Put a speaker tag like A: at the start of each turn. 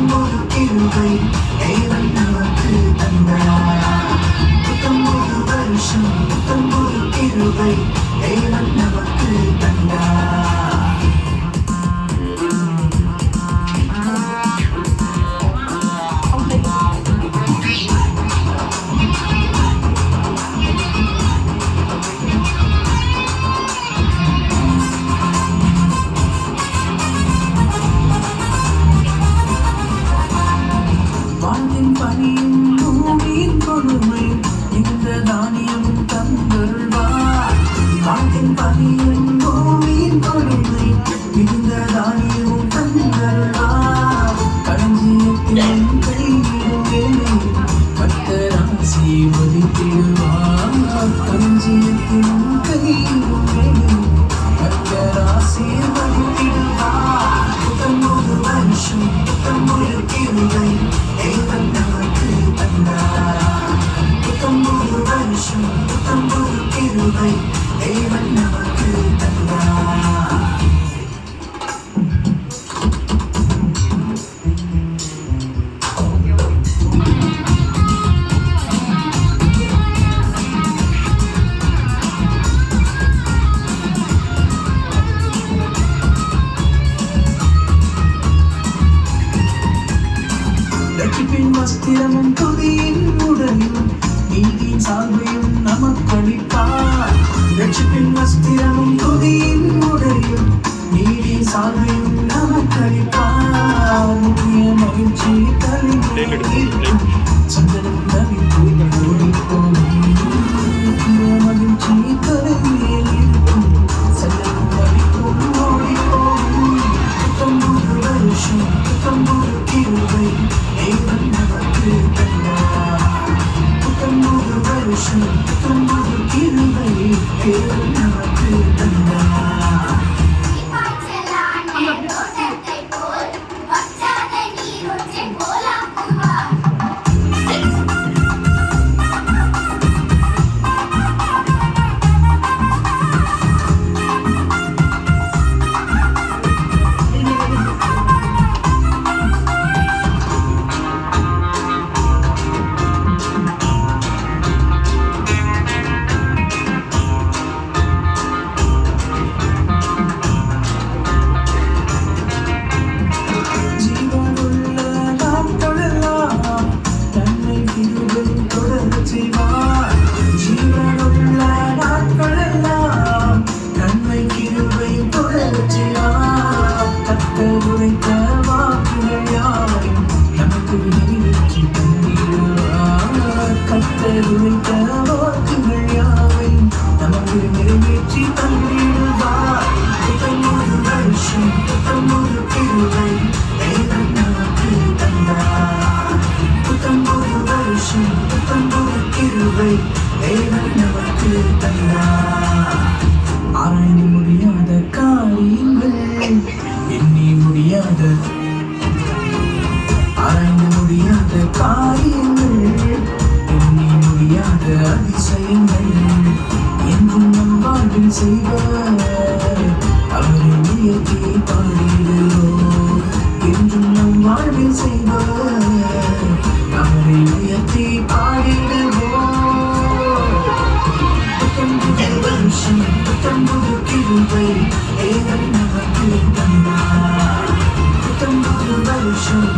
A: புத்தம்புது கிருபை தேவன் நமக்கு தந்தார். புத்தம்புது வருஷம் புத்தம்புது கிருபை தேவன் நமக்கு தந்தார். வானின் பனியும் பூமியின் கொடுமை இந்த தானியமும் தந்தருள்வார். வானின் பனியும் பூமியின் கொடுமை இந்த தானியமும் தந்தருள்வார். களஞ்சியத்தின் கையிலும் வேலையும் கர்த்தர் ஆசீர்வதித்திடுவார். களஞ்சியத்தின் கையிலும் வேலையும் கர்த்தர் ஆசீர்வதித்திடுவார். புத்தம்புது வருஷம் புத்தம்புது கிருபை தேவன் நமக்கு தந்தார். புத்தம்புது வருஷம் புத்தம்புது கிருபை தேவன் நமக்கு தந்தார். ரட்சிப்பின் வஸ்திரமும் துதியின் உடையும் நீதியின் சால்வையும் நமக்களிப்பார். ரட்சிப்பின் வஸ்திரமும் துதியின் உடையும் நீதியின் சால்வையும் நமக்களிப்பார். முக்கிய மகிழ்ச்சி தலைமையில் சந்தனம் தவித்து ஓடிப்போகும். முக்கிய மகிழ்ச்சி தலைமையில் இருக்கும் சந்தனம் தவித்தும் ஓடிப்போகும். புத்தம்புது வருஷம் புத்தம்புது கிருபை தேவன் நமக்கு தந்தார். புத்தம்புது வருஷம் புத்தம்புது கிருபை தேவன் நமக்கு தந்தார். ஆராய்ந்து முடியாத காரியங்கள் எண்ணி முடியாத ஆராய்ந்து முடியாத காரியங்கள் எண்ணி முடியாத அதிசயங்கள் என்றும் நம் வாழ்வில் செய்வார். அவரை உயர்த்தி பாடிடுவோம். என்றும் நம் வாழ்வில் செய்வார். அவரை உயர்த்தி பாடிடுவோம். புத்தம்புது கிருபை தேவன் நமக்கு தந்தார். புத்தம்புது வருஷம்